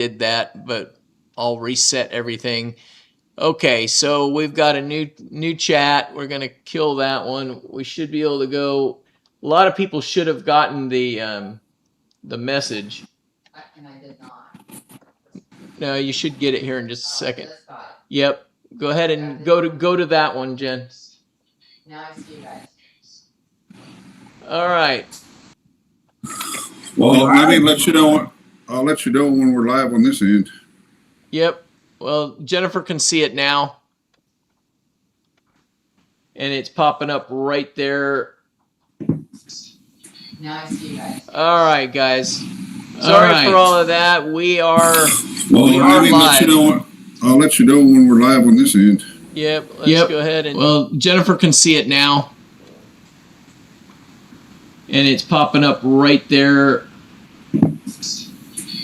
did that, but I'll reset everything. Okay, so we've got a new chat. We're gonna kill that one. We should be able to go. A lot of people should have gotten the message. And I did not. No, you should get it here in just a second. Yep. Go ahead and go to that one, Jen. Now I see you guys. All right. Well, let me let you know. I'll let you know when we're live on this end. Yep. Well, Jennifer can see it now. And it's popping up right there. Now I see you guys. All right, guys. Sorry for all of that. We are live. Let you know. I'll let you know when we're live on this end. Yep. Let's go ahead and. Well, Jennifer can see it now. And it's popping up right there.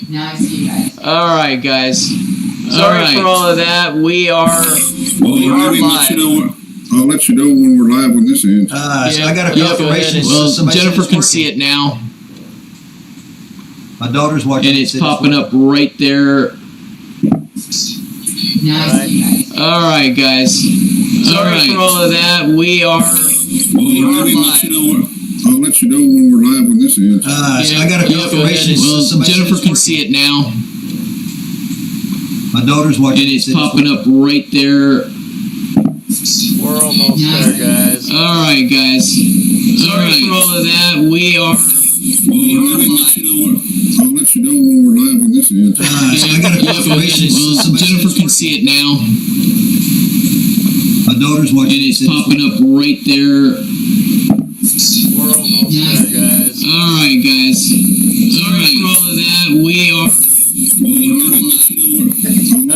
Now I see you guys. All right, guys. Sorry for all of that. We are live. I'll let you know when we're live on this end. So I got a confirmation. Well, Jennifer can see it now. My daughter's watching. And it's popping up right there. Now I see you guys. All right, guys. Sorry for all of that. We are live. I'll let you know when we're live on this end. So I got a confirmation. Well, Jennifer can see it now. My daughter's watching. And it's popping up right there. We're almost there, guys. All right, guys. Sorry for all of that. We are live. I'll let you know when we're live on this end. So I got a confirmation. Well, Jennifer can see it now. My daughter's watching. And it's popping up right there. We're almost there, guys. All right, guys. Sorry for all of that. We are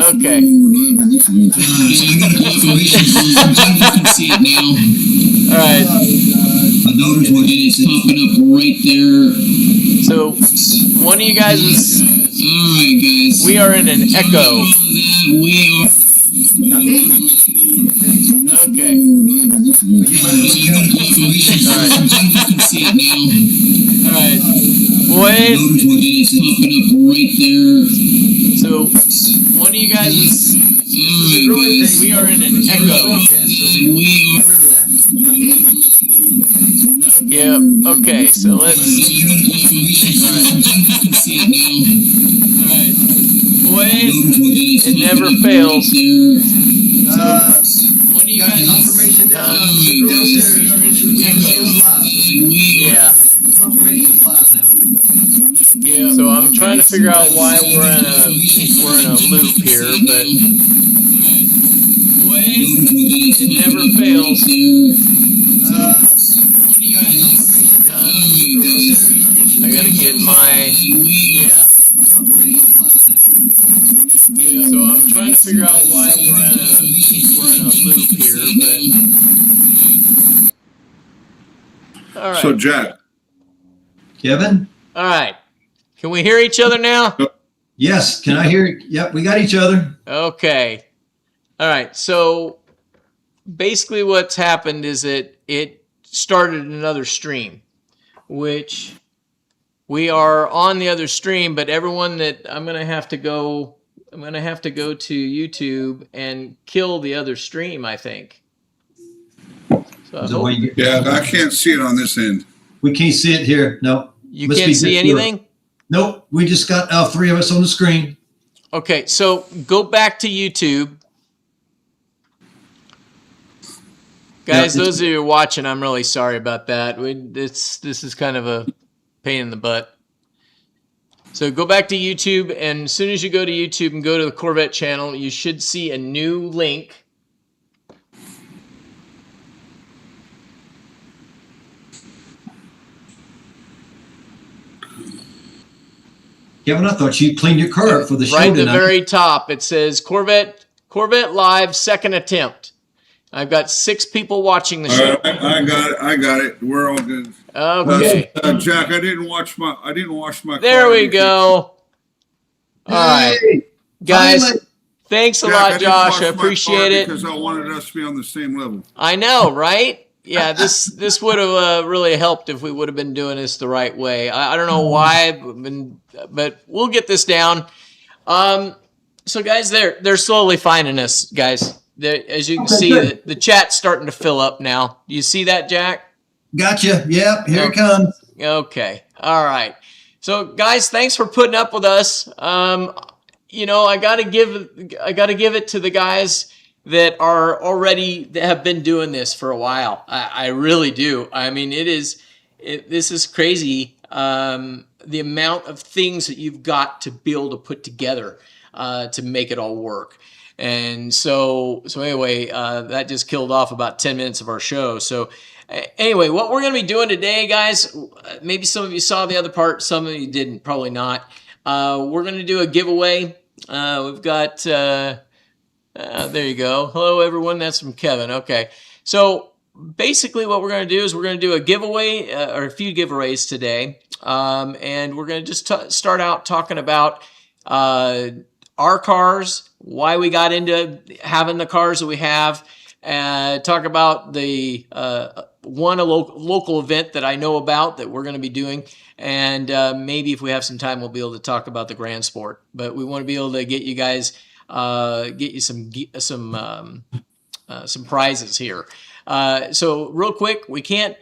okay. So I got a confirmation. Jennifer can see it now. All right. My daughter's watching. And it's popping up right there. So one of you guys is. All right, guys. We are in an echo. We are. Okay. Alright. Jennifer can see it now. Alright. Wait. It's popping up right there. So one of you guys is. Alright, guys. We are in an echo. We are. Yeah, okay, so let's. Alright. Jennifer can see it now. Alright. Wait. It never fails. So one of you guys confirmation yeah. Yeah. So I'm trying to figure out why we're in a loop here, but it never fails. I gotta get my yeah. So I'm trying to figure out why we're in a loop here, but all right. So Jack. Kevin? All right. Can we hear each other now? Yes. Can I hear? Yep, we got each other. Okay. All right. So basically what's happened is that it started another stream, which we are on the other stream, but everyone that I'm going to have to go to YouTube and kill the other stream, I think. So Yeah, I can't see it on this end. We can't see it here. No. You can't see anything? Nope. We just got three of us on the screen. Okay, so go back to YouTube. Guys, those of you who are watching, I'm really sorry about that. This is kind of a pain in the butt. So go back to YouTube, and as soon as you go to YouTube and go to the Corvette channel, you should see a new link. Kevin, I thought you cleaned your car up for the show Right at the tonight. very top, it says Corvette Live second attempt. I've got 6 people watching the show. I got it. We're all good. Okay. Jack, I didn't wash my There car. we go. All right. Guys, thanks a lot, Josh. I appreciate it. Because I wanted us to be on the same level. I know, right? Yeah, this would have really helped if we would have been doing this the right way. I don't know why, but we'll get this down. So guys, they're slowly finding us, guys. As you can Okay, see, good. the chat's starting to fill up now. Do you see that, Jack? Gotcha. Yep. Here Oh. it comes. Okay. All right. So guys, thanks for putting up with us. You know, I gotta give it to the guys that have been doing this for a while. I really do. I mean, this is crazy. The amount of things that you've got to be able to put together to make it all work. And so anyway, that just killed off about 10 minutes of our show. So anyway, what we're going to be doing today, guys, maybe some of you saw the other part, some of you didn't, probably not. We're going to do a giveaway. We've got, there you go. Hello, everyone. That's from Kevin. Okay. So basically what we're going to do is we're going to do a giveaway or a few giveaways today. And we're going to just start out talking about our cars, why we got into having the cars that we have, talk about the local event that I know about that we're going to be doing, and maybe if we have some time, we'll be able to talk about the Grand Sport. But we want to be able to get you guys, get you some prizes here. So real quick, we can't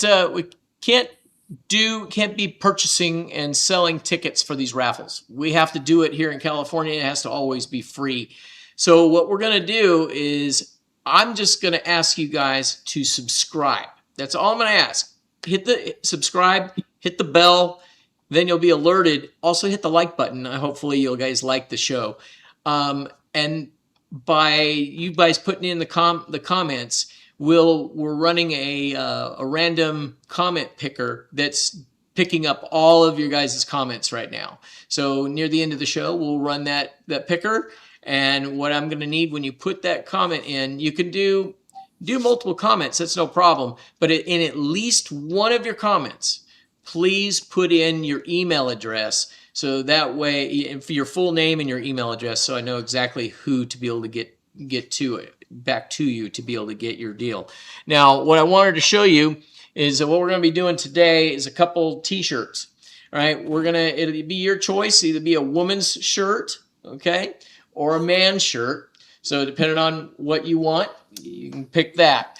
be purchasing and selling tickets for these raffles. We have to do it here in California. It has to always be free. So what we're going to do is I'm just going to ask you guys to subscribe. That's all I'm going to ask. Hit the subscribe, hit the bell, then you'll be alerted. Also hit the like button. Hopefully you guys like the show. And by you guys putting in the comments, we're running a random comment picker that's picking up all of your guys' comments right now. So near the end of the show, we'll run that picker. And what I'm going to need when you put that comment in, you can do multiple comments. That's no problem. But in at least one of your comments, please put in your email address. So that way, for your full name and your email address, so I know exactly who to be able to get to it, back to you to be able to get your deal. Now, what I wanted to show you is that what we're going to be doing today is a couple t-shirts. All right, it'll be your choice, either be a woman's shirt, okay, or a man's shirt. So depending on what you want, you can pick that.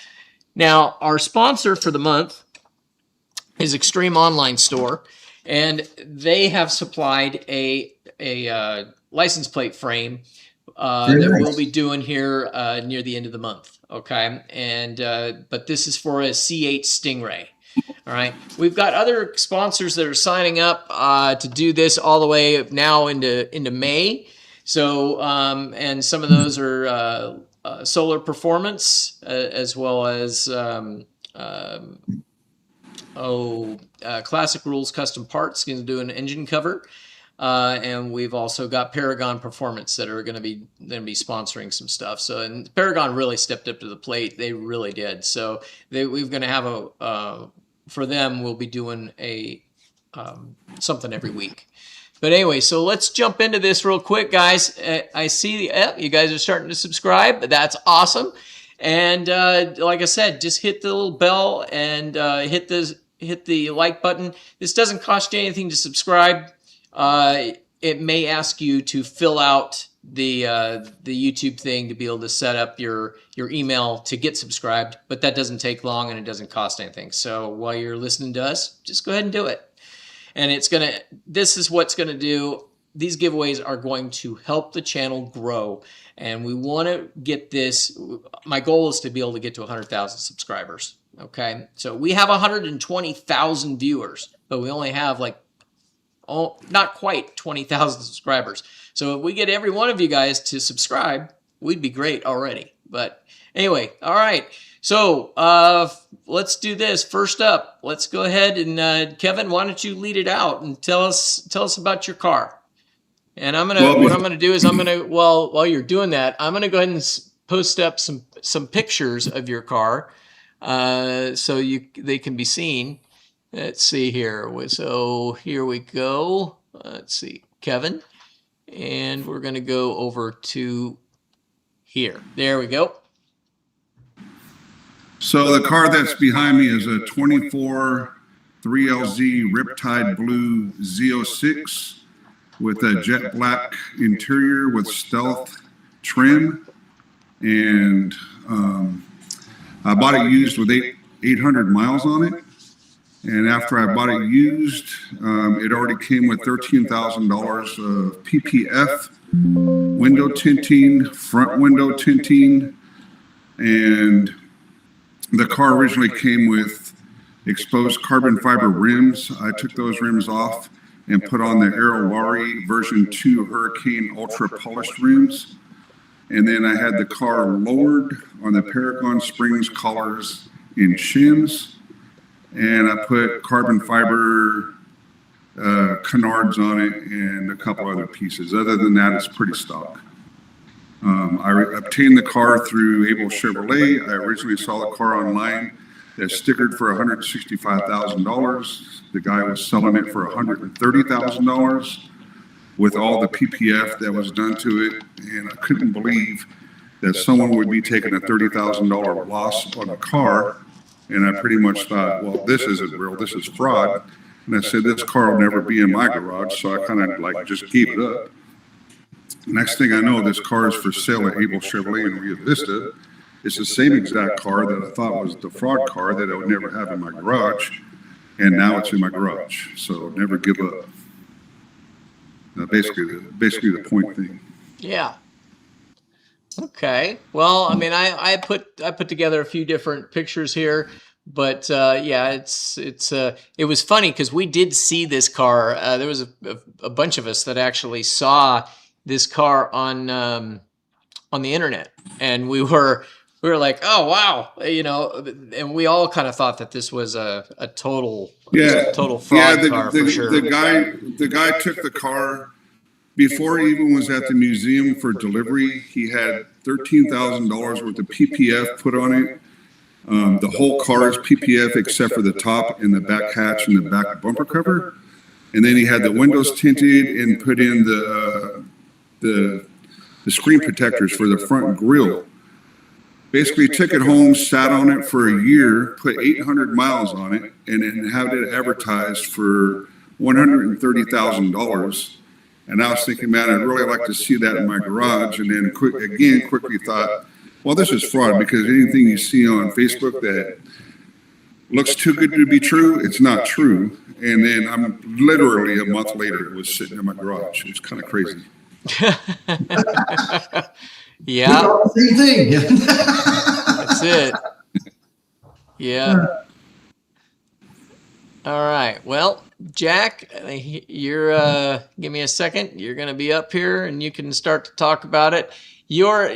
Now, our sponsor for the month is Extreme Online Store, and they have supplied a license plate frame that we'll be doing here near the end of the month. Okay, and but this is for a C8 Stingray. All right, we've got other sponsors that are signing up to do this all the way now into May. So and some of those are Solar Performance as well as Classic Rules Custom Parts going to do an engine cover. And we've also got Paragon Performance that are going to be sponsoring some stuff. So, and Paragon really stepped up to the plate. They really did. So we're going to have for them, we'll be doing something every week. But anyway, so let's jump into this real quick, guys. I see you guys are starting to subscribe. That's awesome. And like I said, just hit the little bell and hit the like button. This doesn't cost you anything to subscribe. It may ask you to fill out the YouTube thing to be able to set up your email to get subscribed, but that doesn't take long and it doesn't cost anything. So while you're listening to us, just go ahead and do it. And this is what's going to do. These giveaways are going to help the channel grow. And we want to get this. My goal is to be able to get to 100,000 subscribers. Okay. So we have 120,000 viewers, but we only have not quite 20,000 subscribers. So if we get every one of you guys to subscribe, we'd be great already. But anyway, all right. So let's do this. First up, let's go ahead and Kevin, why don't you lead it out and tell us about your car? And what I'm gonna do is while you're doing that, I'm gonna go ahead and post up some pictures of your car, so they can be seen. Let's see here. So here we go. Let's see, Kevin, and we're gonna go over to here. There we go. So the car that's behind me is a 24 3LZ Riptide Blue Z06. with a jet black interior with stealth trim. And I bought it used with 800 miles on it. And after I bought it used, it already came with $13,000 of PPF, window tinting, front window tinting, and the car originally came with exposed carbon fiber rims. I took those rims off and put on the Aerolari version 2 Hurricane Ultra polished rims. And then I had the car lowered on the Paragon Springs collars in shims. And I put carbon fiber canards on it and a couple other pieces. Other than that, it's pretty stock. I obtained the car through Able Chevrolet. I originally saw the car online that's stickered for $165,000. The guy was selling it for $130,000 with all the PPF that was done to it. And I couldn't believe that someone would be taking a $30,000 loss on a car. And I pretty much thought, well, this isn't real, this is fraud. And I said, this car will never be in my garage. So I kind of like just gave it up. Next thing I know, this car is for sale at Able Chevrolet in Rio Vista. It's the same exact car that I thought was the fraud car that I would never have in my garage. And now it's in my garage. So never give up. Basically the point thing. Yeah. Okay. Well, I mean, I put together a few different pictures here, but yeah, it was funny because we did see this car. There was a bunch of us that actually saw this car on the internet, and we were like, oh wow, you know, and we all kind of thought that this was a total fraud car for sure. The guy took the car. Before he even was at the museum for delivery, he had $13,000 worth of PPF put on it. The whole car is PPF except for the top and the back hatch and the back bumper cover. And then he had the windows tinted and put in the screen protectors for the front grille. Basically took it home, sat on it for a year, put 800 miles on it, and then had it advertised for $130,000. And I was thinking, man, I'd really like to see that in my garage. And then quickly thought, well, this is fraud, because anything you see on Facebook that looks too good to be true, it's not true. And then I'm literally a month later, it was sitting in my garage. It's kind of crazy. Yeah. Same thing. That's it. Yeah. All right. Well, Jack, you're give me a second. You're going to be up here, and you can start to talk about it. We all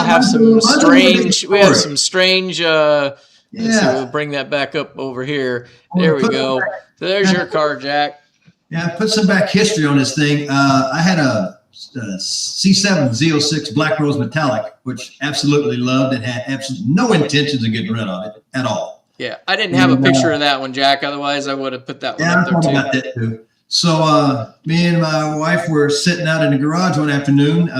have some strange. We have some strange. Let's see, we'll bring that back up over here. There we go. So there's your car, Jack. Yeah, put some back history on this thing. I had a C7 Z06 Black Rose Metallic, which absolutely loved and had absolutely no intentions of getting rid of it at all. Yeah, I didn't have a picture of that one, Jack. Otherwise, I would have put that one up there too. Yeah, I about that too. So me and my wife were sitting out in the garage one afternoon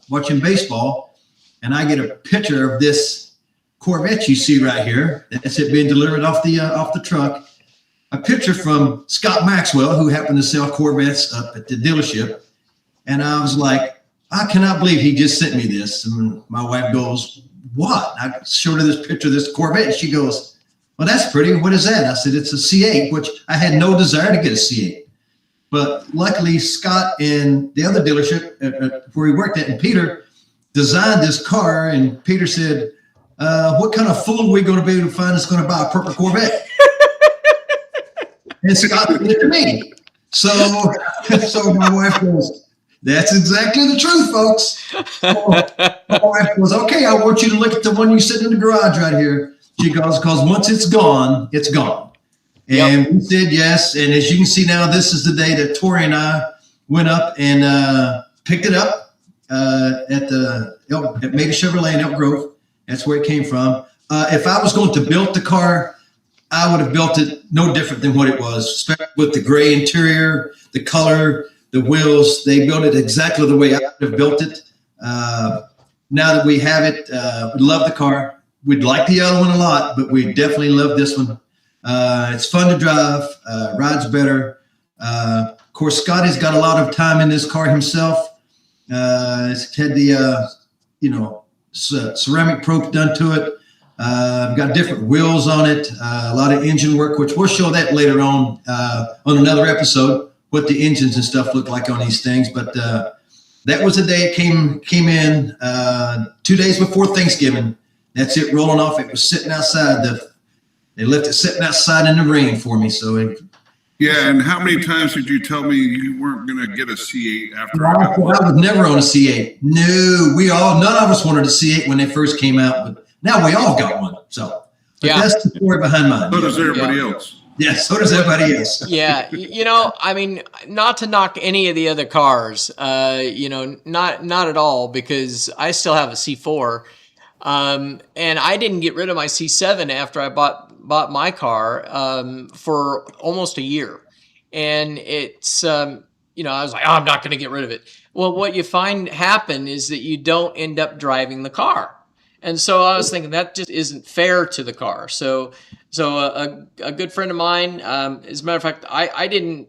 watching baseball, and I get a picture of this Corvette you see right here. That's it being delivered off the truck. A picture from Scott Maxwell, who happened to sell Corvettes up at the dealership. And I was like, I cannot believe he just sent me this. And my wife goes, what? I showed her this picture of this Corvette. And she goes, well, that's pretty. What is that? I said, it's a C8, which I had no desire to get a C8. But luckily, Scott and the other dealership where he worked at, and Peter, designed this car. And Peter said, what kind of fool are we going to be able to find that's going to buy a purple Corvette? And Scott did it to me. So my wife goes, that's exactly the truth, folks. So my wife goes, okay, I want you to look at the one you sit in the garage right here. She goes, because once it's gone, it's gone. And we said yes. And as you can see now, this is the day that Tori and I went up and picked it up at Mega Chevrolet in Elk Grove. That's where it came from. If I was going to build the car, I would have built it no different than what it was, especially with the gray interior, the color, the wheels. They built it exactly the way I would have built it. Now that we have it, we love the car. We'd like the other one a lot, but we definitely love this one. It's fun to drive, rides better. Of course, Scott has got a lot of time in this car himself. It's had the, ceramic probe done to it. Got different wheels on it, a lot of engine work, which we'll show that later on another episode, what the engines and stuff look like on these things. But that was the day it came in 2 days before Thanksgiving. That's it rolling off. It was sitting outside. They left it sitting outside in the rain for me. So yeah, and how many times did you tell me you weren't going to get a C8 after I got I was never on a C8. No, none of us wanted a C8 when they first came out, but now we all got one. So that's the story behind mine. So does everybody else. Yeah, so does everybody else. Yeah, I mean, not to knock any of the other cars, not at all, because I still have a C4, and I didn't get rid of my C7 after I bought my car for almost a year, and it's I was like, oh, I'm not going to get rid of it. Well, what you find happen is that you don't end up driving the car. And so I was thinking that just isn't fair to the car. So a good friend of mine, as a matter of fact, I didn't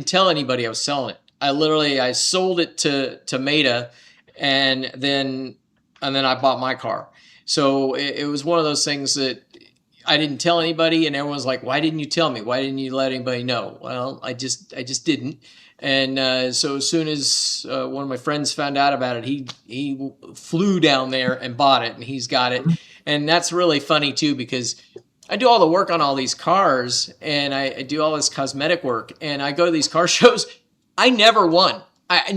tell anybody I was selling it. I sold it to Meta, and then I bought my car. So it was one of those things that I didn't tell anybody, and everyone's like, "Why didn't you tell me? Why didn't you let anybody know?" Well, I just didn't. And so as soon as one of my friends found out about it, he flew down there and bought it, and he's got it. And that's really funny too, because I do all the work on all these cars, and I do all this cosmetic work, and I go to these car shows. I never won. I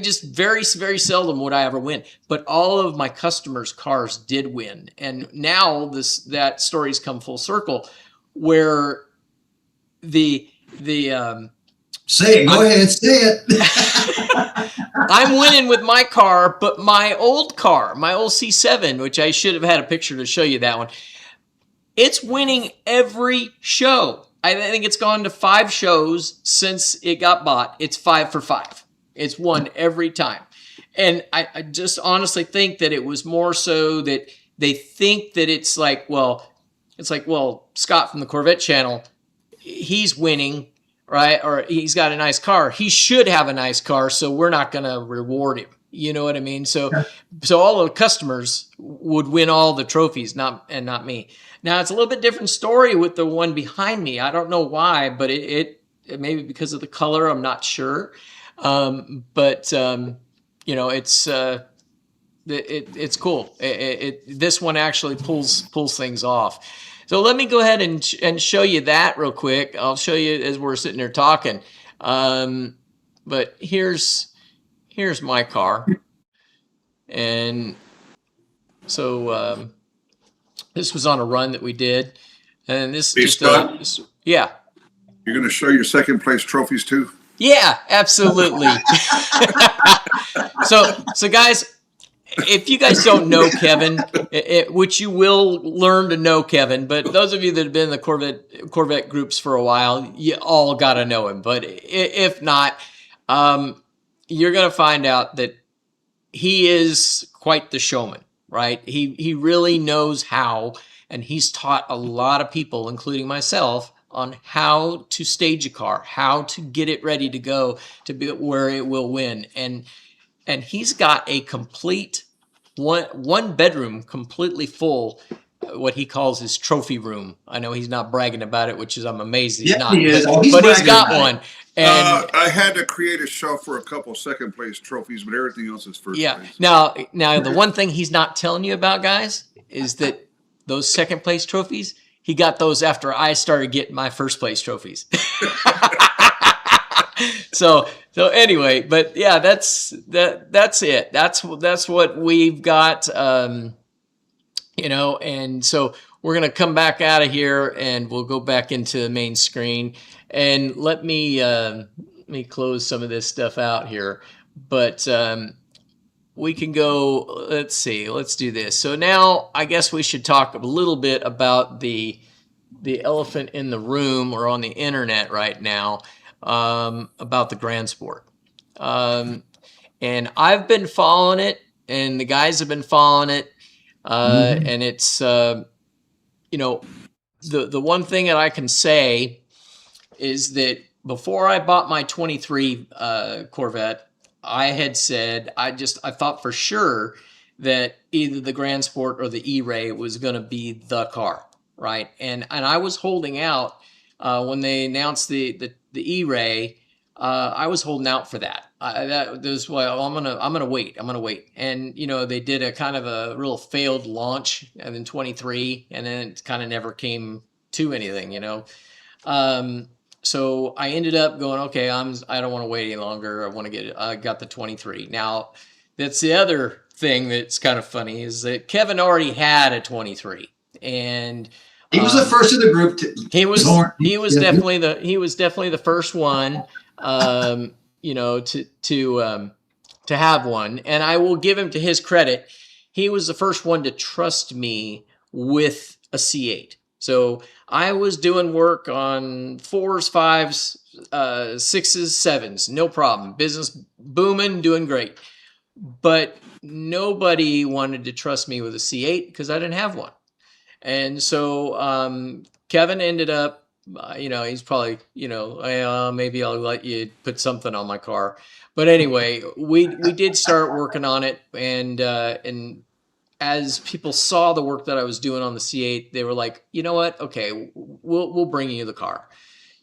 just very, very seldom would I ever win. But all of my customers' cars did win, and now that story's come full circle, where the Say it. Go ahead. Say it. I'm winning with my car, but my old car, my old C7, which I should have had a picture to show you that one, it's winning every show. I think it's gone to 5 shows since it got bought. It's 5 for 5. It's won every time. And I just honestly think that it was more so that they think that it's like, well, Scott from the Corvette channel, he's winning, right? Or he's got a nice car. He should have a nice car, so we're not going to reward him. You know what I mean? So all the customers would win all the trophies, not me. Now it's a little bit different story with the one behind me. I don't know why, but it maybe because of the color. I'm not sure. It's it's cool. This one actually pulls things off. So let me go ahead and show you that real quick. I'll show you as we're sitting there talking. But here's my car. And so this was on a run that we did. And this is just yeah. You're going to show your second place trophies too? Yeah, absolutely. So guys, if you guys don't know Kevin, which you will learn to know Kevin, but those of you that have been in the Corvette groups for a while, you all got to know him. But if not, you're going to find out that he is quite the showman, right? He really knows how, and he's taught a lot of people, including myself, on how to stage a car, how to get it ready to go to be where it will win. And he's got a complete one bedroom completely full, what he calls his trophy room. I know he's not bragging about it, which is I'm amazed he's not. He is. But he's got one. And I had to create a shelf for a couple second place trophies, but everything else is first place. Now the one thing he's not telling you about, guys, is that those second place trophies, he got those after I started getting my first place trophies. So anyway, but yeah, that's it. That's what we've got, and so we're going to come back out of here and we'll go back into the main screen, and let me close some of this stuff out here, but, we can go, let's see, let's do this. So now I guess we should talk a little bit about the elephant in the room or on the internet right now, about the Grand Sport. And I've been following it, and the guys have been following it. And it's, the one thing that I can say is that before I bought my 23 Corvette, I had said I thought for sure that either the Grand Sport or the E-Ray was going to be the car, right? And I was holding out when they announced the E-Ray. I was holding out for that. That was why I'm gonna wait. I'm gonna wait. And they did a kind of a real failed launch, and then 23, and then it kind of never came to anything. So I ended up going, okay, I don't want to wait any longer. I got the 23. Now, that's the other thing that's kind of funny is that Kevin already had a 23, and he was the first of the group. He was definitely the first one, to have one. And I will give him to his credit. He was the first one to trust me with a C8. So I was doing work on 4s, 5s, 6s, 7s, no problem. Business booming, doing great. But nobody wanted to trust me with a C8 because I didn't have one. And so Kevin ended up, he's probably, maybe I'll let you put something on my car. But anyway, we did start working on it, and as people saw the work that I was doing on the C8, they were like, you know what? Okay, we'll bring you the car.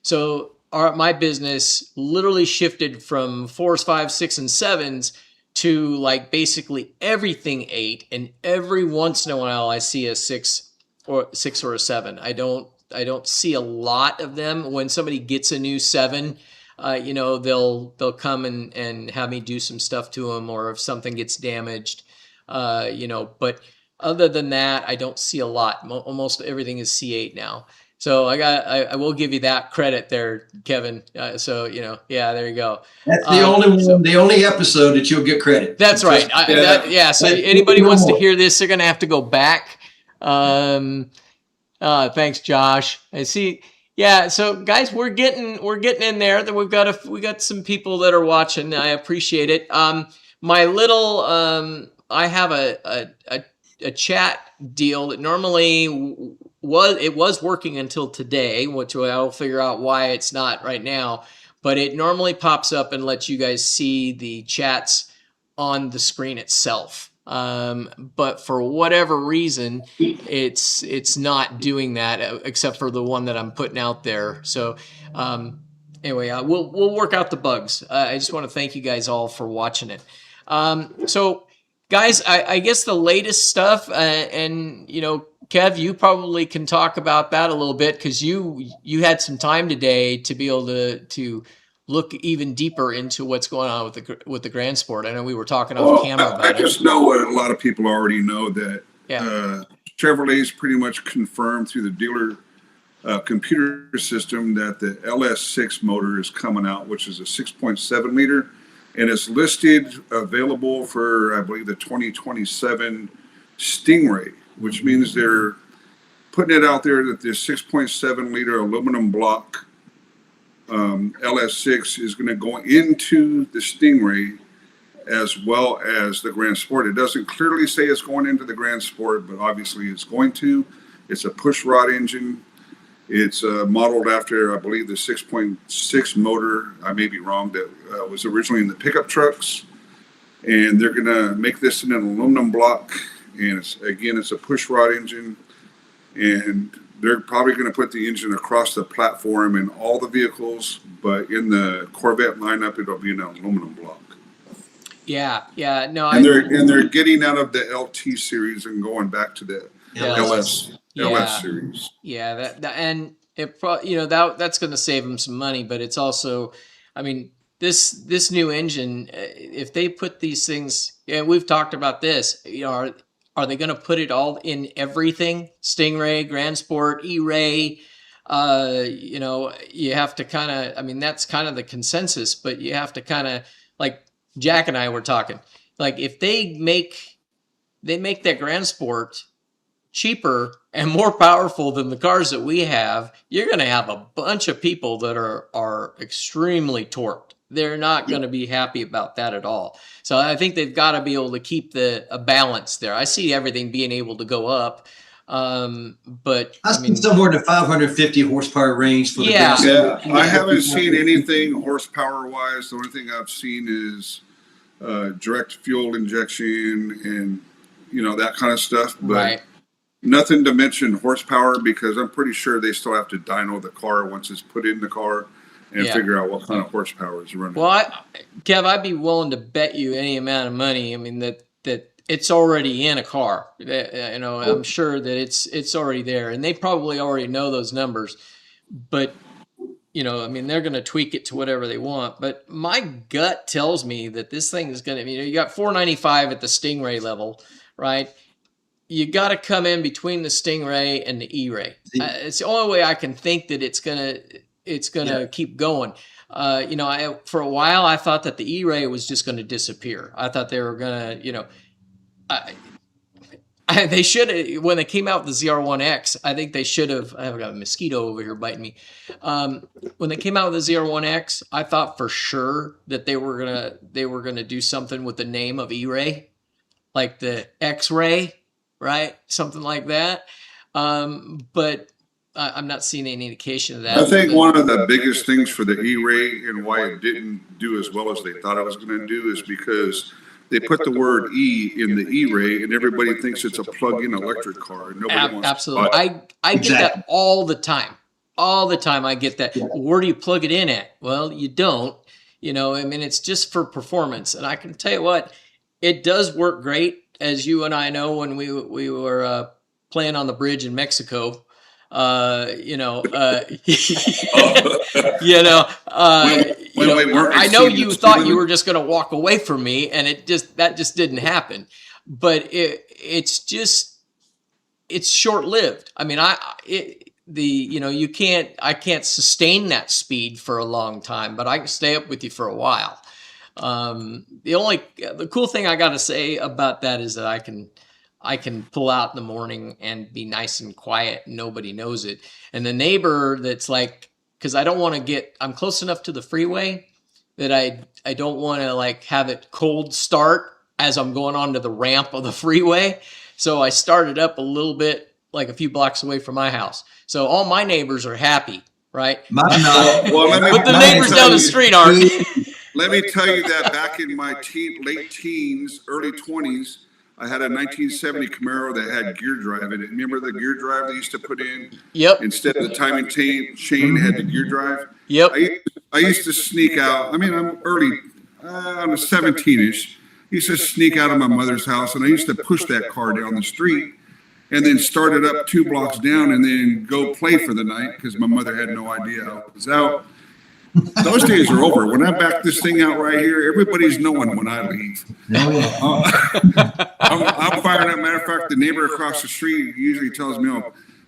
So my business literally shifted from 4s, 5s, 6s, and 7s to like basically everything 8, and every once in a while I see a 6 or a 7. I don't see a lot of them. When somebody gets a new 7, they'll come and have me do some stuff to them, or if something gets damaged, but other than that, I don't see a lot. Almost everything is C8 now. So I will give you that credit there, Kevin. There you go. That's the only one, the only episode that you'll get credit. That's right. So anybody wants to hear this, they're going to have to go back. Thanks, Josh. I see. Yeah. So guys, we're getting in there. That we got some people that are watching. I appreciate it. My little, I have a chat deal that normally was working until today, which I'll figure out why it's not right now, but it normally pops up and lets you guys see the chats on the screen itself. But for whatever reason, it's not doing that, except for the one that I'm putting out there. So anyway, we'll work out the bugs. I just want to thank you guys all for watching it. So guys, I guess the latest stuff, and Kev, you probably can talk about that a little bit, because you had some time today to be able to look even deeper into what's going on with the Grand Sport. I know we were talking off camera about it. I just know what a lot of people already know, that Chevrolet's pretty much confirmed through the dealer computer system that the LS6 motor is coming out, which is a 6.7 liter. And it's listed available for, I believe, the 2027 Stingray, which means they're putting it out there that this 6.7 liter aluminum block LS6 is going to go into the Stingray as well as the Grand Sport. It doesn't clearly say it's going into the Grand Sport, but obviously it's going to. It's a push rod engine. It's modeled after, I believe, the 6.6 motor. I may be wrong. That was originally in the pickup trucks, and they're going to make this in an aluminum block. And it's a push rod engine, and they're probably going to put the engine across the platform in all the vehicles, but in the Corvette lineup, it'll be an aluminum block. Yeah, no. And they're getting out of the LT series and going back to the LS series. Yeah, and it that's going to save them some money, but it's also, I mean, this new engine, if they put these things, and we've talked about this, are they going to put it all in everything? Stingray, Grand Sport, E-Ray, you have to kind of, I mean, that's kind of the consensus, but you have to kind of, like Jack and I were talking, like if they make that Grand Sport cheaper and more powerful than the cars that we have, you're going to have a bunch of people that are extremely torqued. They're not going to be happy about that at all. So I think they've got to be able to keep a balance there. I see everything being able to go up, But I mean, somewhere in the 550 horsepower range for the Yeah. gas. Yeah, I haven't seen anything horsepower wise. The only thing I've seen is direct fuel injection and that kind of stuff. But right. nothing to mention horsepower, because I'm pretty sure they still have to dyno the car once it's put in the car and Yeah. figure out what kind of horsepower is running. Well, Kev, I'd be willing to bet you any amount of money. I mean that it's already in a car. I'm sure that it's already there, and they probably already know those numbers. But I mean, they're going to tweak it to whatever they want. But my gut tells me that this thing is going to. You got 495 at the Stingray level, right? You got to come in between the Stingray and the E-Ray. It's the only way I can think that it's gonna keep going. For a while I thought that the E-Ray was just going to disappear. I thought they were gonna, they should have, when they came out with the ZR1X. I think they should have. I've got a mosquito over here biting me. When they came out with the ZR1X, I thought for sure that they were gonna do something with the name of E-Ray, like the X-Ray. Right? Something like that. But I'm not seeing any indication of that. I think one of the biggest things for the E-Ray and why it didn't do as well as they thought it was going to do is because they put the word E in the E-Ray and everybody thinks it's a plug-in electric car. And nobody wants absolutely. to buy it. I get that all the time. All the time I get that. Well, where do you plug it in at? Well, you don't. I mean, it's just for performance. And I can tell you what, it does work great. As you and I know, when we were playing on the bridge in Mexico, I know you thought you were just going to walk away from me, and that just didn't happen. But it's short lived. I mean, I can't sustain that speed for a long time, but I can stay up with you for a while. The cool thing I got to say about that is that I can pull out in the morning and be nice and quiet. And nobody knows it. And the neighbor that's like, cause I'm close enough to the freeway that I don't want to have it cold start as I'm going onto the ramp of the freeway. So I started up a little bit, like a few blocks away from my house. So all my neighbors are happy, right? But the neighbors down the street aren't. Let me tell you that back in my late teens, early 20s, I had a 1970 Camaro that had gear drive in it. Remember the gear drive they used to put in? Yep. Instead of the timing chain, it had the gear drive. Yep. I used to sneak out. I mean, I'm early, I'm 17-ish. Used to sneak out of my mother's house, and I used to push that car down the street and then start it up 2 blocks down and then go play for the night because my mother had no idea how it was out. Those days are over. When I back this thing out right here, everybody's knowing when I leave. I'm firing up. Matter of fact, the neighbor across the street usually tells me,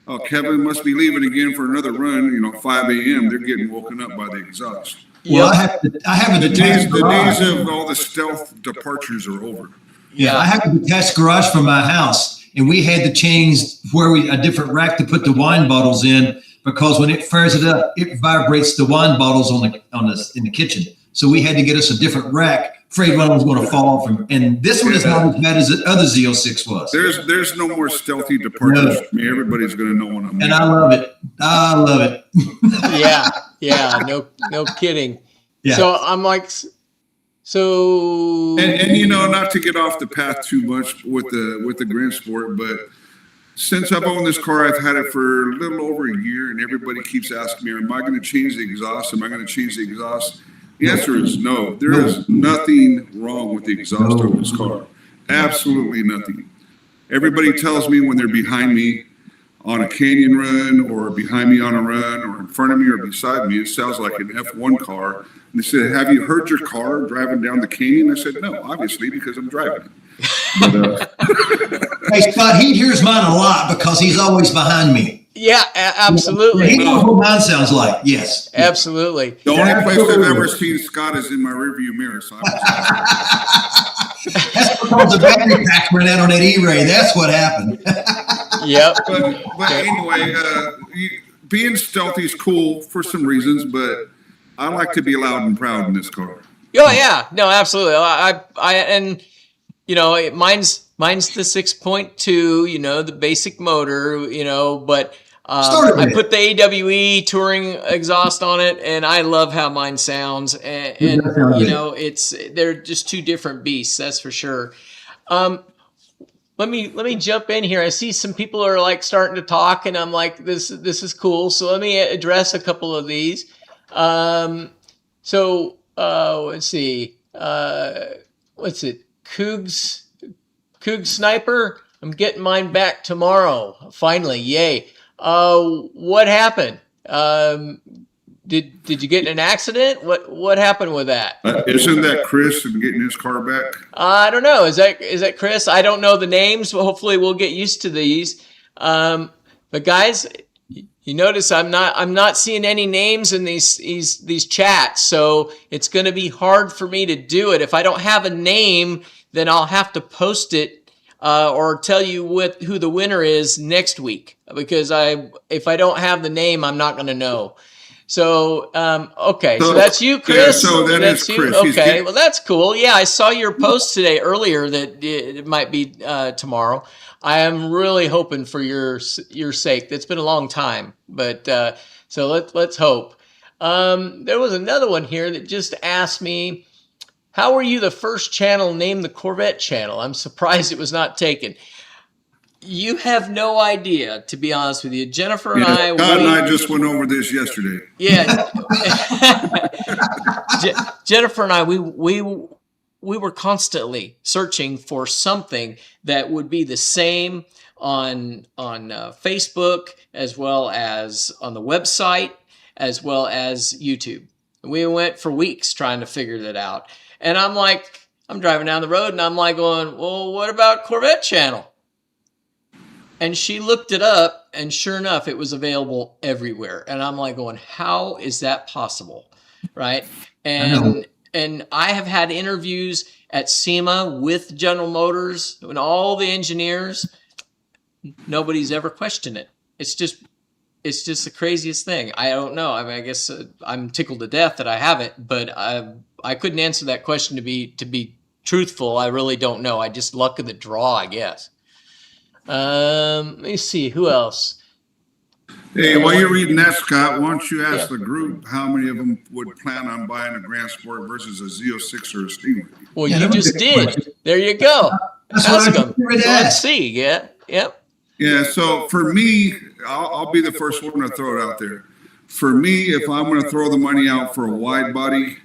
oh, Kevin must be leaving again for another run. 5 a.m. They're getting woken up by the exhaust. Well, I have a detached garage. The days of all the stealth departures are over. Yeah, I have a detached garage from my house, and we had to change a different rack to put the wine bottles in. Because when it fires it up, it vibrates the wine bottles in the kitchen. So we had to get us a different rack. Afraid one was going to fall off. And this one is not as bad as the other Z06 was. There's no more stealthy departures for me. Everybody's going to know when I'm And I love it. Yeah. No kidding. Yeah. So I'm like, and not to get off the path too much with the Grand Sport, but since I've owned this car, I've had it for a little over a year, and everybody keeps asking me, am I going to change the exhaust? Am I going to change the exhaust? The answer is no. There is nothing wrong with the exhaust of this car. Absolutely nothing. Everybody tells me when they're behind me on a canyon run or behind me on a run or in front of me or beside me, it sounds like an F1 car. And they said, have you heard your car driving down the canyon? I said, no, obviously, because I'm driving it. Hey, Scott, he hears mine a lot because he's always behind me. Yeah, absolutely. He knows what mine sounds like. Yes. Absolutely. The only place I've ever seen Scott is in my rearview mirror. So that's because the battery pack ran out on that E-Ray. That's what happened. Yep. But anyway, being stealthy is cool for some reasons, but I like to be loud and proud in this car. Oh yeah, no, absolutely. Mine's mine's the 6.2, you know, the basic motor, you know, but Started I with put the AWE touring exhaust on it, and I love how mine sounds. And does sound you good. know, they're just two different beasts, that's for sure. Let me jump in here. I see some people are like starting to talk, and I'm like, this is cool. So let me address a couple of these. Let's see. What's it? Coog Sniper. I'm getting mine back tomorrow. Finally, yay! What happened? Did you get in an accident? What happened with that? Isn't that Chris and getting his car back? I don't know. Is that Chris? I don't know the names. Well, hopefully we'll get used to these. But guys, you notice I'm not seeing any names in these chats, so it's going to be hard for me to do it. If I don't have a name, then I'll have to post it or tell you who the winner is next week, because if I don't have the name, I'm not going to know. So, okay, so that's you, Chris? Yeah, so that's you? Chris. Okay, well, that's cool. Yeah, I saw your post today earlier that it might be tomorrow. I am really hoping for your sake. It's been a long time, but so let's hope. There was another one here that just asked me, how were you the first channel named the Corvette channel? I'm surprised it was not taken. You have no idea, to be honest with you. Jennifer and I... God and I just went over this yesterday. Yeah. Jennifer and I, we were constantly searching for something that would be the same on Facebook, as well as on the website, as well as YouTube. We went for weeks trying to figure that out. And I'm driving down the road, and I'm like going, well, what about Corvette channel? And she looked it up, and sure enough, it was available everywhere. And I'm like going, how is that possible? Right? And I have had interviews at SEMA with General Motors and all the engineers. Nobody's ever questioned it. It's just the craziest thing. I don't know. I mean, I guess I'm tickled to death that I haven't, but I couldn't answer that question to be truthful. I really don't know. I just luck of the draw, I guess. Let me see, who else? Hey, while you're reading that, Scott, why don't you ask the group how many of them would plan on buying a Grand Sport versus a Z06 or a Stingray? Well, you just did. There you go. Ask them. Let's see. Yeah. Yep. Yeah, so for me, I'll be the first one to throw it out there. For me, if I'm going to throw the money out for a wide body,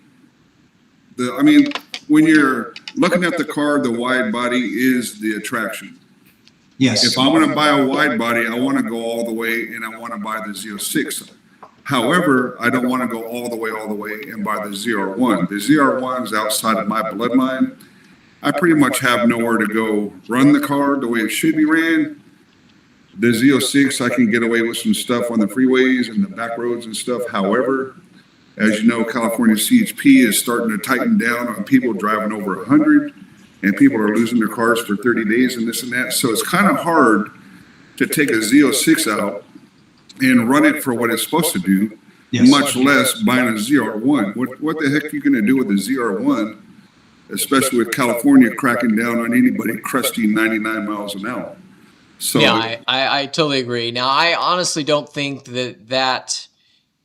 when you're looking at the car, the wide body is the attraction. Yes. If I'm going to buy a wide body, I want to go all the way, and I want to buy the Z06. However, I don't want to go all the way and buy the ZR1. The ZR1 is outside of my bloodline. I pretty much have nowhere to go run the car the way it should be ran. The Z06, I can get away with some stuff on the freeways and the back roads and stuff. However, as you know, California CHP is starting to tighten down on people driving over 100. And people are losing their cars for 30 days and this and that. So it's kind of hard to take a Z06 out and run it for what it's supposed to do, much less buying a ZR1. What the heck are you going to do with a ZR1, especially with California cracking down on anybody cresting 99 miles an hour? So yeah, I totally agree. Now, I honestly don't think that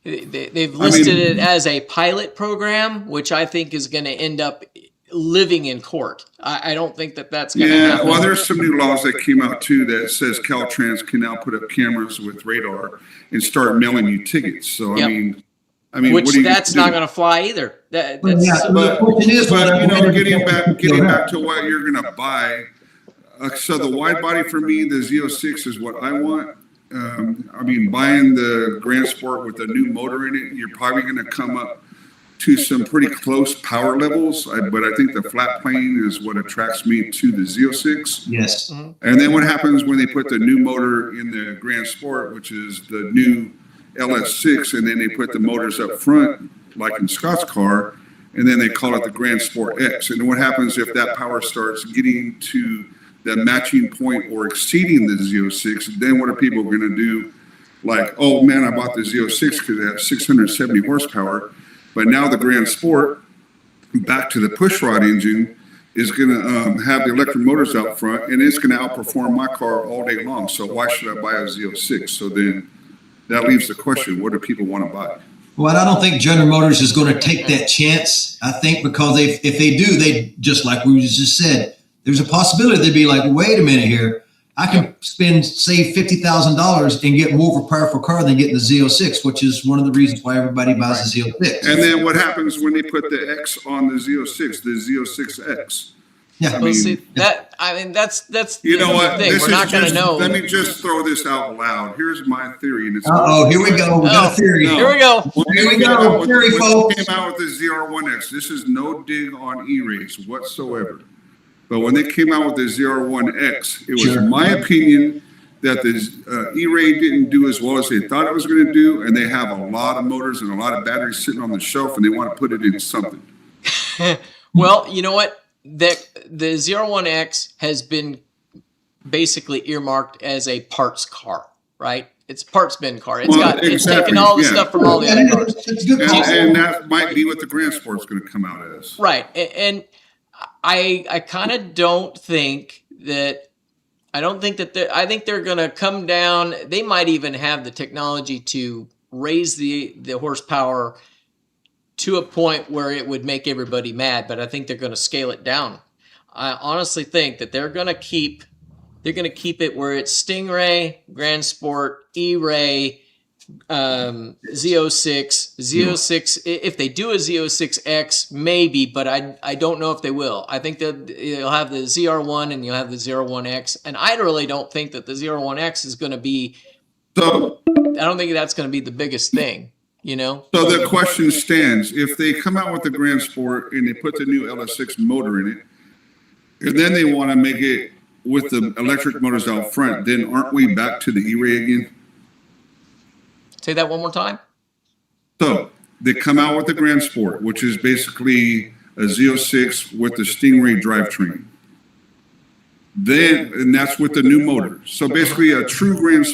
they've listed it as a pilot program, which I think is going to end up living in court. I don't think that's going to happen. Well, there's some new laws that came out too that says Caltrans can now put up cameras with radar and start mailing you tickets. So Yep. I mean, which that's not going to fly either. But getting back to what you're going to buy. So the wide body for me, the Z06 is what I want. Buying the Grand Sport with a new motor in it, you're probably going to come up to some pretty close power levels, but I think the flat plane is what attracts me to the Z06. Yes. Mm-hmm. And then what happens when they put the new motor in the Grand Sport, which is the new LS6, and then they put the motors up front, like in Scott's car, and then they call it the Grand Sport X. And what happens if that power starts getting to the matching point or exceeding the Z06, then what are people going to do? Like, oh man, I bought the Z06 because it has 670 horsepower. But now the Grand Sport, back to the pushrod engine, is going to have the electric motors out front, and it's going to outperform my car all day long. So why should I buy a Z06? So then that leaves the question: what do people want to buy? Well, I don't think General Motors is going to take that chance. I think because if they do, they just like we just said, there's a possibility they'd be like, wait a minute here. I can save $50,000 and get more of a powerful car than getting the Z06, which is one of the reasons why everybody buys the Z06. And then what happens when they put the X on the Z06, the Z06X? Yeah, That's You know what? thing. This We're is not going to just, know. let me just throw this out loud. Here's my theory. And it's here we go. We got a theory. No. Here we go. Here we go. Theory, When folks. they came out with the ZR1X, this is no dig on E-Rays whatsoever. But when they came out with the ZR1X, it was Sure. my opinion that the E-Ray didn't do as well as they thought it was going to do, and they have a lot of motors and a lot of batteries sitting on the shelf, and they want to put it in something. Well, you know what? The 01X has been basically earmarked as a parts car, right? It's a parts bin car. It's taken all the stuff from all the other cars. It's good. And that might be what the Grand Sport's going to come out as. Right. And I kind of don't think that I think they're going to come down. They might even have the technology to raise the horsepower to a point where it would make everybody mad, but I think they're going to scale it down. I honestly think that they're going to keep it where it's Stingray, Grand Sport, E-Ray, Z06. If they do a Z06X, maybe, but I don't know if they will. I think that you'll have the ZR1 and you'll have the ZR1X, and I really don't think that the ZR1X is going to be. So, I don't think that's going to be the biggest thing. You know. So the question stands: if they come out with the Grand Sport and they put the new LS6 motor in it, and then they want to make it with the electric motors out front, then aren't we back to the E-Ray again? Say that one more time. So they come out with the Grand Sport, which is basically a Z06 with the Stingray drivetrain. And that's with the new motor. So basically, a true Grand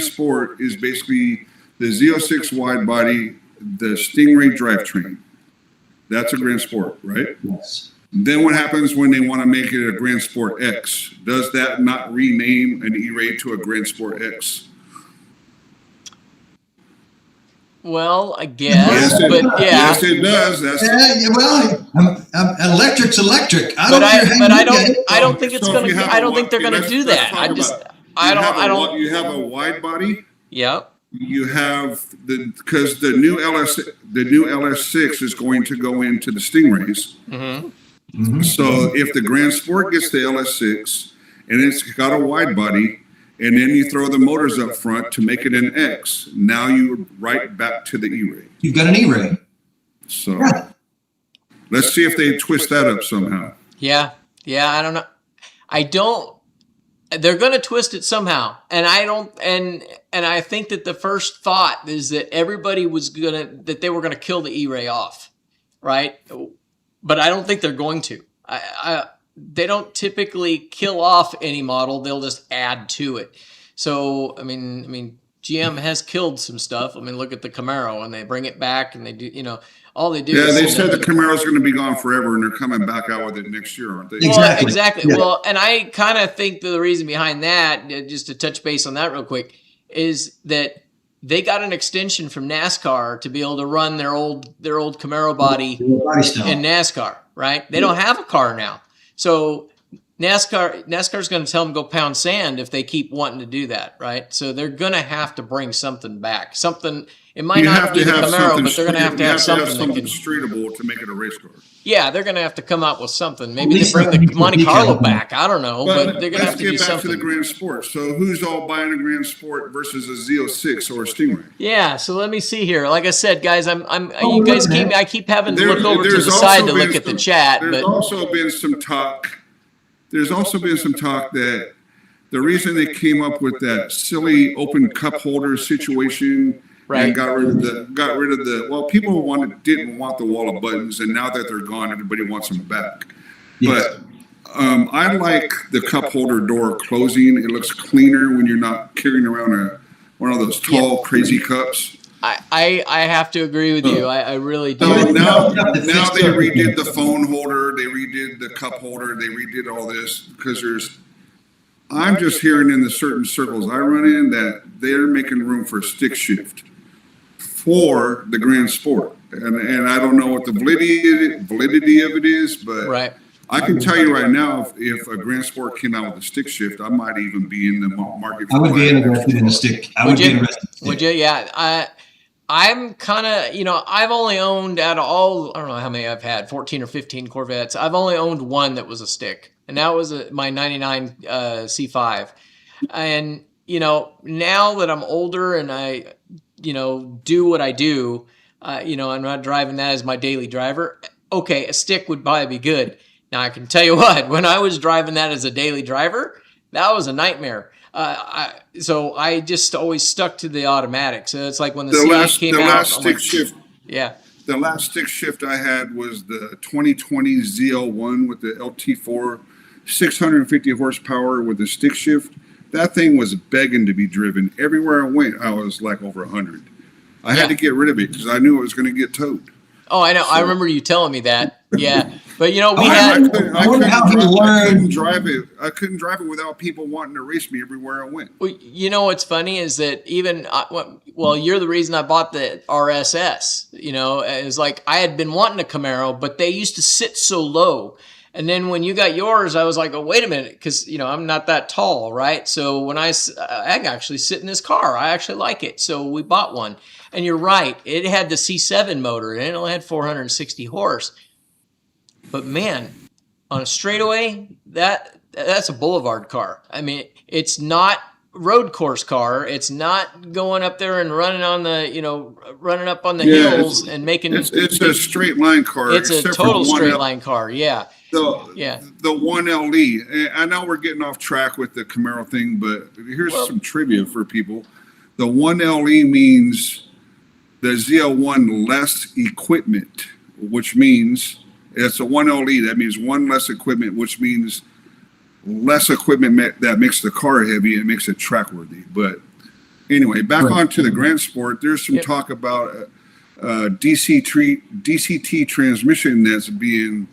Sport is basically the Z06 wide body, the Stingray drivetrain. That's a Grand Sport, right? Yes. Then what happens when they want to make it a Grand Sport X? Does that not rename an E-Ray to a Grand Sport X? Well, I guess, but yeah. Yes, it does. Electric's electric. I don't think it's So going if you to. have I don't think they're going to do that. You have a wide body. Yep. You have because the new LS6 is going to go into the Stingrays. Mm-hmm. Mm-hmm. So if the Grand Sport gets the LS6 and it's got a wide body, and then you throw the motors up front to make it an X, now you're right back to the E-Ray. You've got an E-Ray. So let's see if they twist that up somehow. Yeah. I don't know. They're going to twist it somehow, and I think that the first thought is that everybody that they were gonna kill the E-Ray off, right? But I don't think they're going to. They don't typically kill off any model; they'll just add to it. So I mean, GM has killed some stuff. I mean, look at the Camaro, and they bring it back, and they do, all they do. Yeah, is they said the Camaro's going to be gone forever, and they're coming back out with it next year, aren't they? Well, exactly. Yeah. Well, and I kind of think that the reason behind that, just to touch base on that real quick, is that they got an extension from NASCAR to be able to run their old Camaro body in NASCAR, right? They don't have a car now. So NASCAR's going to tell them go pound sand if they keep wanting to do that, right? So they're going to have to bring something back. It might not be the Camaro, but they're going to have something that can streetable to make it a race car. Yeah, they're going to have to come up with something. Maybe they bring the Monte Carlo back. I don't know, but they're going to have to do let's get back something. to the Grand Sport. So who's all buying a Grand Sport versus a Z06 or a Stingray? Yeah, so let me see here. Like I said, guys, I keep having to look over to the There's side also to look been at the some- chat, There's but also been some talk. There's also been some talk that the reason they came up with that silly open cup holder situation Right. and got rid of the people didn't want the wall of buttons, and now that they're gone, everybody wants them back. Yes. But I like the cup holder door closing. It looks cleaner when you're not carrying around one of those tall, crazy cups. I have to agree with you. I really do. So now Stuff that they fits the- redid the phone holder, they redid the cup holder, they redid all this because I'm just hearing in the certain circles I run in that they're making room for stick shift for the Grand Sport. And I don't know what the validity of it is, but Right. I can tell you right now, if a Grand Sport came out with a stick shift, I might even be in the market. I would be interested in the stick. I would be interested in the stick. Would you? Yeah. I'm kind of, I've only owned out of all, I don't know how many I've had, 14 or 15 Corvettes. I've only owned one that was a stick, and that was my 99 C5. And, now that I'm older and I, do what I do, I'm not driving that as my daily driver. Okay, a stick would probably be good. Now, I can tell you what, when I was driving that as a daily driver, that was a nightmare. So I just always stuck to the automatic. So it's like when the C8 came out. Last stick shift. Yeah. The last stick shift I had was the 2020 ZL1 with the LT4, 650 horsepower with the stick shift. That thing was begging to be driven. Everywhere I went, I was like over 100. I had to get rid of it because I knew it was going to get towed. Oh, I know. So, I remember you telling me that. Yeah. But, I couldn't drive it. I couldn't drive it without people wanting to race me everywhere I went. Well, what's funny is that even, you're the reason I bought the RSS. It's like I had been wanting a Camaro, but they used to sit so low. And then when you got yours, I was like, oh, wait a minute, because, I'm not that tall, right? So when I can actually sit in this car. I actually like it. So we bought one. And you're right. It had the C7 motor, and it only had 460 horse. But, man, on a straightaway, that's a boulevard car. I mean, it's not road course car. It's not going up there and running on the, running up on the hills and making. It's a straight line car. It's a total straight line car. Yeah. The 1LE. I know we're getting off track with the Camaro thing, but here's some trivia for people. The 1LE means the ZL1 less equipment, which means it's a 1LE. That means one less equipment, which means less equipment that makes the car heavy and makes it track worthy. But anyway, back onto the Grand Sport. There's some talk about DCT transmission that's being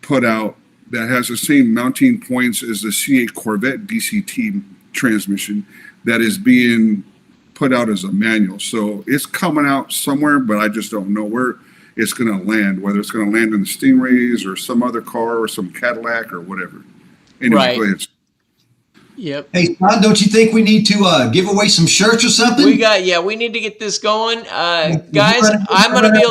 put out that has the same mounting points as the C8 Corvette DCT transmission that is being put out as a manual. So it's coming out somewhere, but I just don't know where it's going to land, whether it's going to land in the Stingrays or some other car or some Cadillac or whatever. Anyway, right. Go ahead. Yep. Hey, Scott, don't you think we need to give away some shirts or something? We need to get this going. Guys, I'm going to be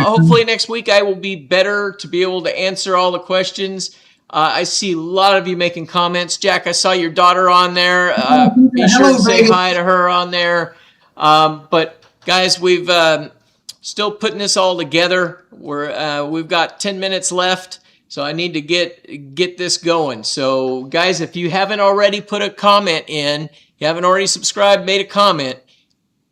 hopefully next week I will be better to be able to answer all the questions. I see a lot of you making comments. Jack, I saw your daughter on there. Be sure to say hi to her on there. But guys, we've still putting this all together. We've got 10 minutes left. So I need to get this going. So guys, if you haven't already put a comment in, you haven't already subscribed, made a comment,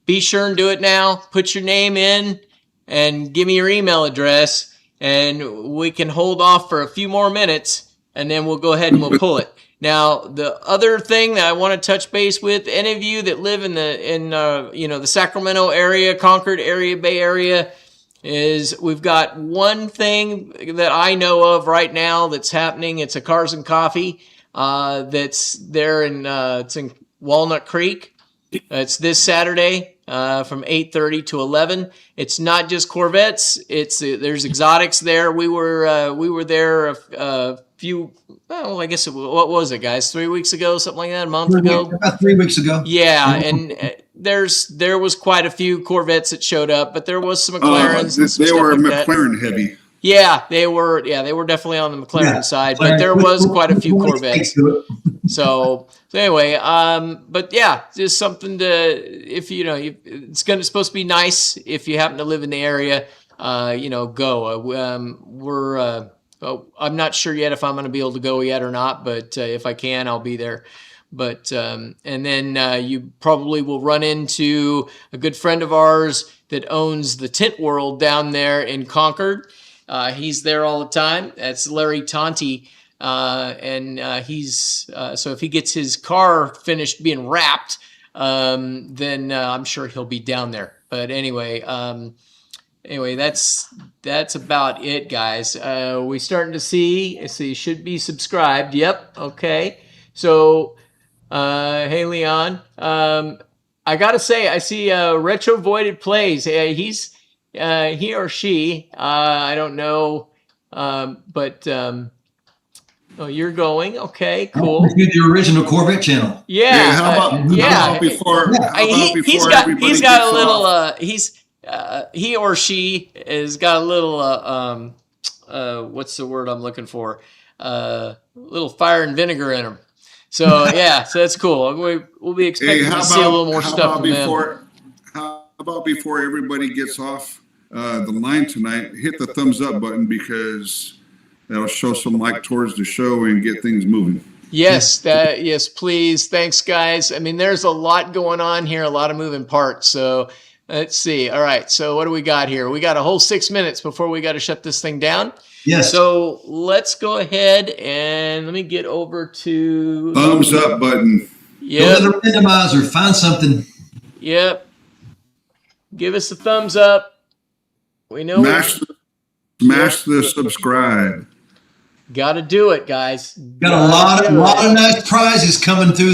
be sure and do it now. Put your name in and give me your email address, and we can hold off for a few more minutes, and then we'll go ahead and we'll pull it. Now, the other thing that I want to touch base with, any of you that live in the Sacramento area, Concord area, Bay Area, is we've got one thing that I know of right now that's happening. It's a Cars and Coffee that's there it's in Walnut Creek. It's this Saturday from 8:30 to 11. It's not just Corvettes. There's exotics there. We were there a few. Well, I guess what was it, guys? 3 weeks ago, something like that, a month ago. About 3 weeks ago. Yeah, and there was quite a few Corvettes that showed up, but there was some McLarens. They were McLaren heavy. Yeah, they were definitely on the McLaren side, but there was quite a few Corvettes. So anyway, but yeah, just something to, if it's supposed to be nice if you happen to live in the area, go. I'm not sure yet if I'm going to be able to go yet or not, but if I can, I'll be there. But and then you probably will run into a good friend of ours that owns the Tint World down there in Concord. He's there all the time. That's Larry Tonti. And he's so if he gets his car finished being wrapped, then I'm sure he'll be down there. But anyway, anyway, that's about it, guys. We starting to see. So you should be subscribed. Yep. Okay. So, hey, Leon. I gotta say, I see Retro Voided Plays. He's he or she. I don't know. But oh, you're going. Okay. Cool. The original Corvette channel. Yeah. Hey, how about before He's everybody got gets a little off? he or she has got a little what's the word I'm looking for, little fire and vinegar in them. So yeah, so that's cool. We'll be expecting to see a little more stuff from them. How about before everybody gets off the line tonight, hit the thumbs up button, because that'll show some like towards the show and get things moving. Yes, yes, please. Thanks, guys. I mean, there's a lot going on here, a lot of moving parts. So let's see. All right. So what do we got here? We got a whole 6 minutes before we got to shut this thing down. Yes. So let's go ahead and let me get over to thumbs up button. Yeah. Go to the randomizer. Find something. Yep. Give us a thumbs up. We know. Smash the subscribe. Got to do it, guys. Got a lot of nice prizes coming through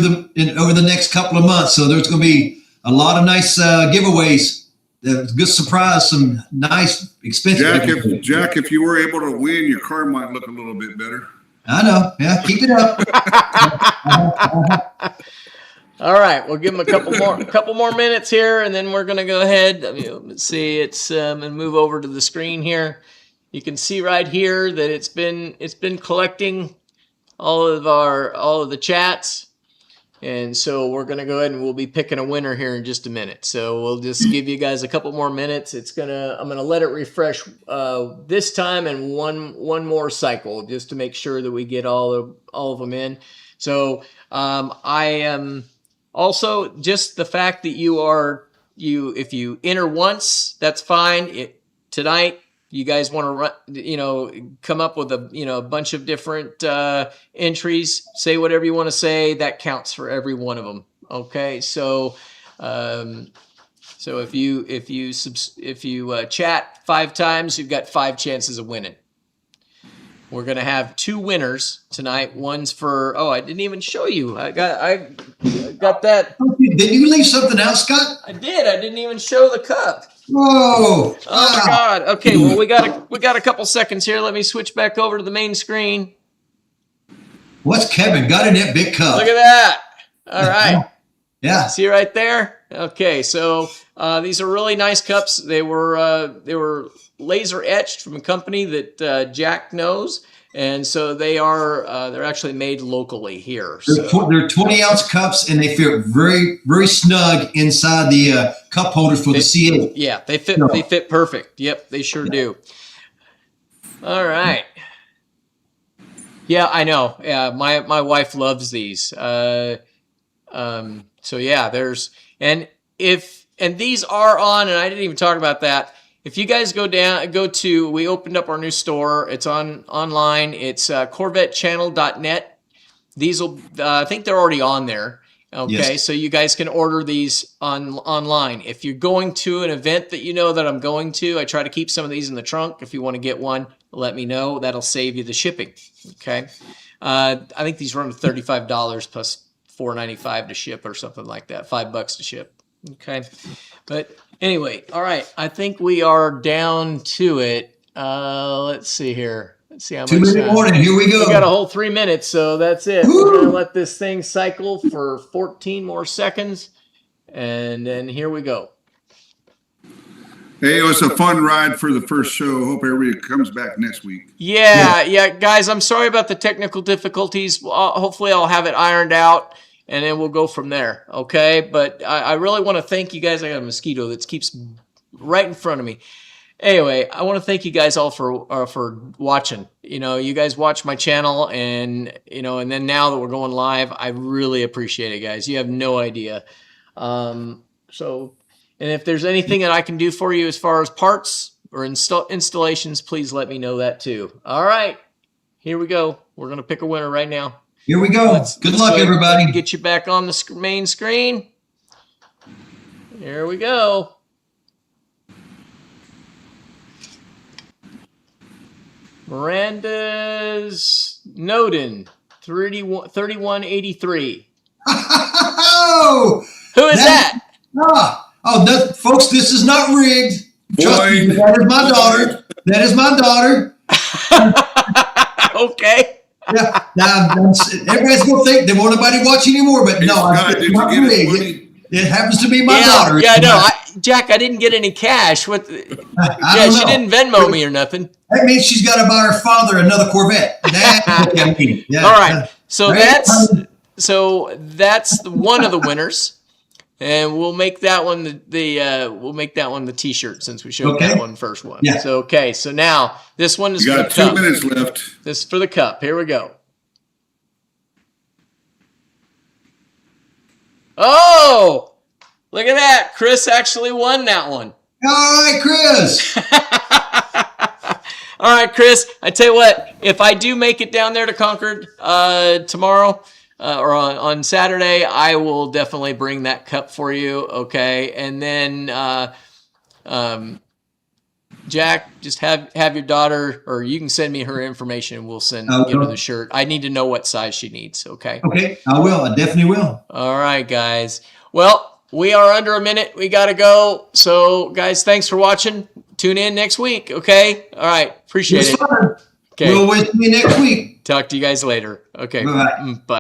over the next couple of months. So there's going to be a lot of nice giveaways. Good surprise. Some nice, expensive. Jack, if you were able to win, your car might look a little bit better. I know. Yeah, keep it up. All right, we'll give them a couple more minutes here, and then we're gonna go ahead. Let's see, it's and move over to the screen here. You can see right here that it's been collecting all of the chats, and so we're gonna go ahead and we'll be picking a winner here in just a minute. So we'll just give you guys a couple more minutes. I'm gonna let it refresh this time and one more cycle just to make sure that we get all of them in. So I am. Also, just the fact that if you enter once, that's fine. Tonight, you guys want to come up with a bunch of different entries. Say whatever you want to say. That counts for every one of them. Okay, so if you chat 5 times, you've got 5 chances of winning. We're going to have 2 winners tonight. One's for, I didn't even show you. I got that. Did you leave something out, Scott? I did. I didn't even show the cup. Whoa. Oh my God. Okay. Well, we got a couple seconds here. Let me switch back over to the main screen. What's Kevin got in that big cup? Look at that. All right. Yeah. See right there? Okay. So these are really nice cups. They were laser etched from a company that Jack knows, and so they're actually made locally here. So. They're 20-ounce cups, and they fit very, very snug inside the cup holders for the C8. Yeah, they fit perfect. Yep, they sure do. All right. Yeah, I know. Yeah, my wife loves these. So yeah, and these are on, and I didn't even talk about that. If you guys we opened up our new store. It's online. It's corvettechannel.net. These I think they're already on there. Okay, yes. So you guys can order these online. If you're going to an event that you know that I'm going to, I try to keep some of these in the trunk. If you want to get one, let me know. That'll save you the shipping. Okay, I think these run $35 plus $4.95 to ship or something like that. $5 to ship. Okay, but anyway, all right. I think we are down to it. Let's see here. Let's see how much. 2 minute warning. Here we go. We got a whole 3 minutes, so that's it. Woo! We're gonna let this thing cycle for 14 more seconds, and then here we go. Hey, it was a fun ride for the first show. Hope everybody comes back next week. Yeah, guys. I'm sorry about the technical difficulties. Hopefully, I'll have it ironed out, and then we'll go from there. Okay, but I really want to thank you guys. I got a mosquito that keeps right in front of me. Anyway, I want to thank you guys all for watching. You guys watch my channel, and and then now that we're going live, I really appreciate it, guys. You have no idea. And if there's anything that I can do for you as far as parts or installations, please let me know that too. All right, here we go. We're gonna pick a winner right now. Here we go. Good luck, everybody. Get you back on the main screen. Here we go. Miranda's Noden, 3183. Oh, Who is that? Folks, this is not rigged. Trust me, that is my daughter. That is my daughter. Okay. Yeah. Now, everybody's going to think they won't nobody watch anymore, but no, it's not rigged. It happens to be my daughter. Yeah, no, Jack, I didn't get any cash. What? She didn't Venmo me or nothing. That means she's got to buy her father another Corvette. That's what I mean. Yeah. All right. So that's one of the winners, and we'll make that one the T-shirt since we showed that one first one. Yeah. So so now this one is You for got the 2 cup. minutes left. This is for the cup. Here we go. Oh, look at that! Chris actually won that one. All right, Chris. All right, Chris. I tell you what, if I do make it down there to Concord tomorrow or on Saturday, I will definitely bring that cup for you. Okay, and then Jack, just have your daughter, or you can send me her information, and we'll give her the shirt. I need to know what size she needs. Okay. Okay, I will. I definitely will. All right, guys. Well, we are under a minute. We got to go. So, guys, thanks for watching. Tune in next week, okay? All right. Appreciate it. Fun. Okay. We'll wait till next week. Talk to you guys later. Okay. Bye-bye. Bye.